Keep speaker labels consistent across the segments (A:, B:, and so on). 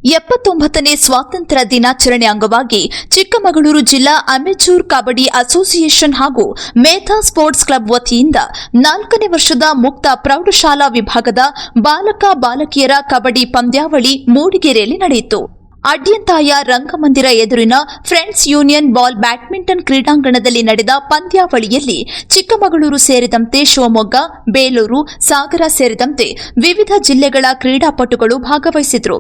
A: 79ನೇ ಸ್ವಾತಂತ್ರ್ಯ ದಿನಾಚರಣೆ ಅಂಗವಾಗಿ ಚಿಕ್ಕಮಗಳೂರು ಜಿಲ್ಲಾ ಅಮೆಚೂರ್ ಕಬಡ್ಡಿ ಅಸೋಸಿಯೇಷನ್ ಹಾಗೂ ಮೇಧಾ ಸ್ಪೋರ್ಟ್ಸ್ ಕ್ಲಬ್ ವತಿಯಿಂದ 4ನೇ ವರ್ಷದ ಮುಕ್ತ ಪ್ರೌಢಶಾಲಾ ವಿಭಾಗದ ಬಾಲಕ-ಬಾಲಕಿಯರ ಕಬಡ್ಡಿ ಪಂದ್ಯಾವಳಿ ಮೂಡಿಗೆರೆಯಲ್ಲಿ ನಡೆಯಿತು. ಅಡ್ಯಂತಾಯ ರಂಗಮಂದಿರ ಎದುರಿನ ಫ್ರೆಂಡ್ಸ್ ಯೂನಿಯನ್ ಬಾಲ್ ಬ್ಯಾಡ್ಮಿಂಟನ್ ಕ್ರೀಡಾಂಗಣದಲ್ಲಿ ನಡೆದ ಪಂದ್ಯಾವಳಿಯಲ್ಲಿ ಚಿಕ್ಕಮಗಳೂರು ಸೇರಿದಂತೆ ಶಿವಮೊಗ್ಗ, ಬೇಲೂರು, ಸಾಗರ ಸೇರಿದಂತೆ ವಿವಿಧ ಜಿಲ್ಲೆಗಳ ಕ್ರೀಡಾಪಟುಗಳು ಭಾಗವಹಿಸಿದರು.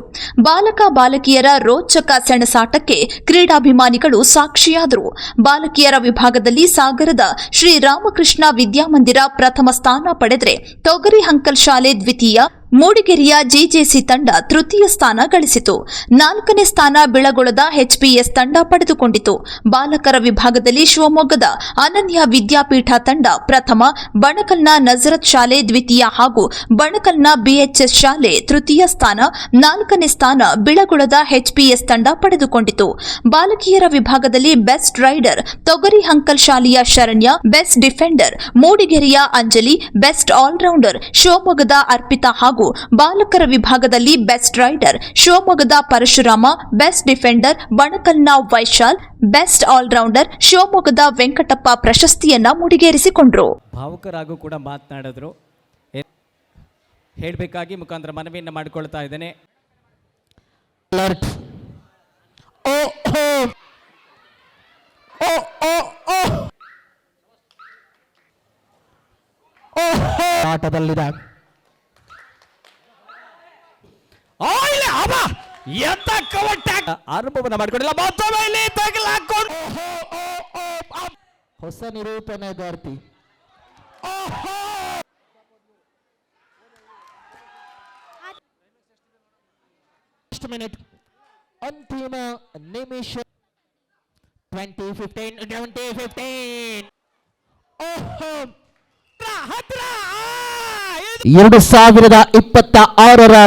A: ಬಾಲಕ-ಬಾಲಕಿಯರ ರೋಚಕ ಸೆಣಸಾಟಕ್ಕೆ ಕ್ರೀಡಾಭಿಮಾನಿಗಳು ಸಾಕ್ಷಿಯಾದರು. ಬಾಲಕಿಯರ ವಿಭಾಗದಲ್ಲಿ ಸಾಗರದ ಶ್ರೀ ರಾಮಕೃಷ್ಣ ವಿದ್ಯಾಮಂದಿರ ಪ್ರಥಮ ಸ್ಥಾನ ಪಡೆದರೆ ತೊಗರಿ ಹಂಕಲ್ ಶಾಲೆ ದ್ವಿತೀಯ, ಮೂಡಿಗೆರೆಯ ಜೆಜೆಸಿ ತಂಡ ತೃತೀಯ ಸ್ಥಾನ ಗಳಿಸಿತು. 4ನೇ ಸ್ಥಾನ ಬಿಳಗೊಳದ ಎಚ್ಪಿಎಸ್ ತಂಡ ಪಡೆದುಕೊಂಡಿತು. ಬಾಲಕರ ವಿಭಾಗದಲ್ಲಿ ಶಿವಮೊಗ್ಗದ ಅನನ್ಯ ವಿದ್ಯಾಪೀಠ ತಂಡ ಪ್ರಥಮ, ಬಣಕಲ್ನ ನಜರತ್ ಶಾಲೆ ದ್ವಿತೀಯ ಹಾಗೂ ಬಣಕಲ್ನ ಬಿಎಚ್ಎಸ್ ಶಾಲೆ ತೃತೀಯ ಸ್ಥಾನ, 4ನೇ ಸ್ಥಾನ ಬಿಳಗೊಳದ ಎಚ್ಪಿಎಸ್ ತಂಡ ಪಡೆದುಕೊಂಡಿತು. ಬಾಲಕಿಯರ ವಿಭಾಗದಲ್ಲಿ ಬೆಸ್ಟ್ ರೈಡರ್ ತೊಗರಿ ಹಂಕಲ್ ಶಾಲೆಯ ಶರಣ್ಯ, ಬೆಸ್ಟ್ ಡಿಫೆಂಡರ್ ಮೂಡಿಗೆರೆಯ ಅಂಜಲಿ, ಬೆಸ್ಟ್ ಆಲ್ರೌಂಡರ್ ಶಿವಮೊಗ್ಗದ ಅರ್ಪಿತಾ ಹಾಗೂ ಬಾಲಕರ ವಿಭಾಗದಲ್ಲಿ ಬೆಸ್ಟ್ ರೈಡರ್ ಶಿವಮೊಗ್ಗದ ಪರಶುರಾಮ, ಬೆಸ್ಟ್ ಡಿಫೆಂಡರ್ ಬಣಕಲ್ನ ವೈಶಾಲ್, ಬೆಸ್ಟ್ ಆಲ್ರೌಂಡರ್ ಶಿವಮೊಗ್ಗದ ವೆಂಕಟಪ್ಪ ಪ್ರಶಸ್ತಿಯನ್ನ ಮುಡಿಗೇರಿಸಿಕೊಂಡರು.
B: ಭಾವುಕರಾಗೂ ಕೂಡ ಮಾತನಾಡಿದ್ರು. ಹೇಳಬೇಕಾಗಿ ಮುಖಾಂತರ ಮನವಿಯನ್ನು ಮಾಡಿಕೊಳ್ತಾ ಇದ್ದೇನೆ.
C: ಆಟದಲ್ಲಿದೆ
B: ಆರಂಭವನ್ನು ಮಾಡಿಕೊಂಡಿಲ್ಲ. ಮತ್ತೊಮ್ಮೆ ಇಲ್ಲಿ ತಗಲಾಕೊಂಡು
C: ಹೊಸ ನಿರೂಪಣೆಗಾರ್ತಿ ಮಿನಿಟ್ ಅಂತಿಮ ನಿಮಿಷ 2015 2026ರ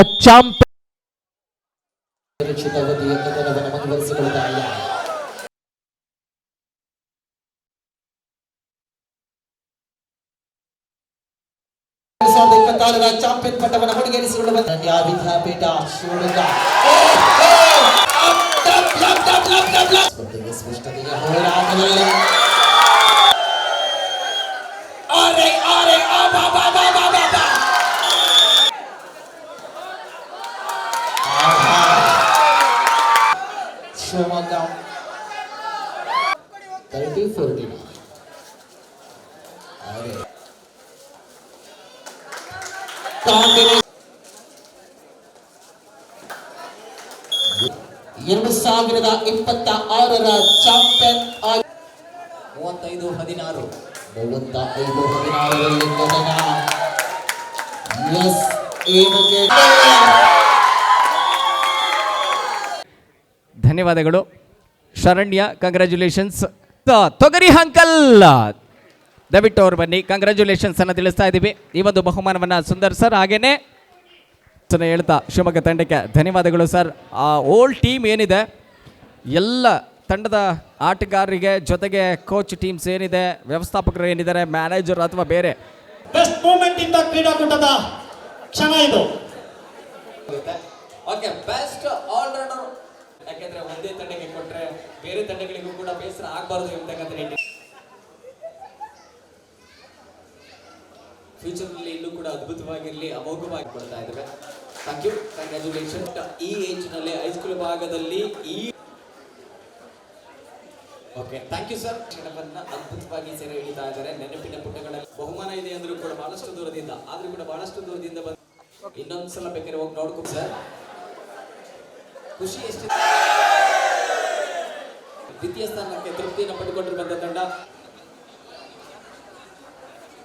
C: ಚಾಂಪಿಯನ್
D: ಚಾಂಪಿಯನ್ ಪಟ್ಟವನ್ನು ಮುಡಿಗೇರಿಸಿಕೊಳ್ಳುವ ವಿದ್ಯಾಪೀಠ ಶಿವಮೊಗ್ಗ ಸ್ಪಷ್ಟತೆಯ ಹೋರಾಟದಲ್ಲಿ ಶಿವಮೊಗ್ಗ 30-40 2026ರ ಚಾಂಪಿಯನ್ 35-16
B: ಧನ್ಯವಾದಗಳು. ಶರಣ್ಯ, ಕಂಗ್ರ್ಯಾಚುಲೇಷನ್ಸ್. ತೊಗರಿ ಹಂಕಲ್ ದಯವಿಟ್ಟು ಅವ್ರು ಬನ್ನಿ. ಕಂಗ್ರ್ಯಾಚುಲೇಷನ್ಸ್ ಅನ್ನು ತಿಳಿಸ್ತಾ ಇದ್ದೀವಿ. ಈ ಒಂದು ಬಹುಮಾನವನ್ನು ಸುಂದರ್ ಸರ್ ಹಾಗೇನೆ ಹೇಳ್ತಾ ಶಿವಮೊಗ್ಗ ತಂಡಕ್ಕೆ ಧನ್ಯವಾದಗಳು ಸರ್. ಆ ಓಲ್ಡ್ ಟೀಮ್ ಏನಿದೆ ಎಲ್ಲ ತಂಡದ ಆಟಗಾರರಿಗೆ ಜೊತೆಗೆ ಕೋಚ್ ಟೀಮ್ಸ್ ಏನಿದೆ, ವ್ಯವಸ್ಥಾಪಕರು ಏನಿದ್ದಾರೆ, ಮ್ಯಾನೇಜರ್ ಅಥವಾ ಬೇರೆ
E: ಬೆಸ್ಟ್ ಮೂಮೆಂಟ್ ಇಂದ ಕ್ರೀಡಾಕೂಟದ ಕ್ಷಣ ಇದು.
B: Okay, best all rounder. ಯಾಕೆಂದ್ರೆ ಒಂದೇ ತಂಡಕ್ಕೆ ಕೊಟ್ಟರೆ ಬೇರೆ ತಂಡಗಳಿಗೂ ಕೂಡ ಬೇಸರ ಆಗಬಾರದು ಎಂತಕ್ಕಂಥ ನಿಟ್ಟಿನಲ್ಲಿ ಫ್ಯೂಚರ್ನಲ್ಲಿ ಇನ್ನೂ ಕೂಡ ಅದ್ಭುತವಾಗಿರಲಿ, ಅಮೋಘವಾಗಿ ಕೊಡ್ತಾ ಇದ್ದೇವೆ. Thank you, congratulation. ಈ ಏಜ್ನಲ್ಲಿ ಹೈಸ್ಕೂಲ್ ಭಾಗದಲ್ಲಿ ಓಕೆ, ಥ್ಯಾಂಕ್ ಯು ಸರ್. ಕ್ಷಣವನ್ನ ಅದ್ಭುತವಾಗಿ ಸೆರೆ ಹಿಡಿತಾ ಇದ್ದಾರೆ. ನೆನಪಿನ ಪುಟಗಳಲ್ಲಿ ಬಹುಮಾನ ಇದೆ ಅಂದ್ರೂ ಕೂಡ ಬಹಳಷ್ಟು ದೂರದಿಂದ, ಆದ್ರೂ ಕೂಡ ಬಹಳಷ್ಟು ದೂರದಿಂದ ಬಂದು ಇನ್ನೊಂದ್ಸಲ ಬೇಕಾದ್ರೆ ಹೋಗಿ ನೋಡ್ಕೊ ಸರ್. ಖುಷಿ ಎಷ್ಟಿದೆ. ದ್ವಿತೀಯ ಸ್ಥಾನಕ್ಕೆ ತೃಪ್ತಿಯನ್ನು ಪಡೆದುಕೊಂಡು ಬಂದ ತಂಡ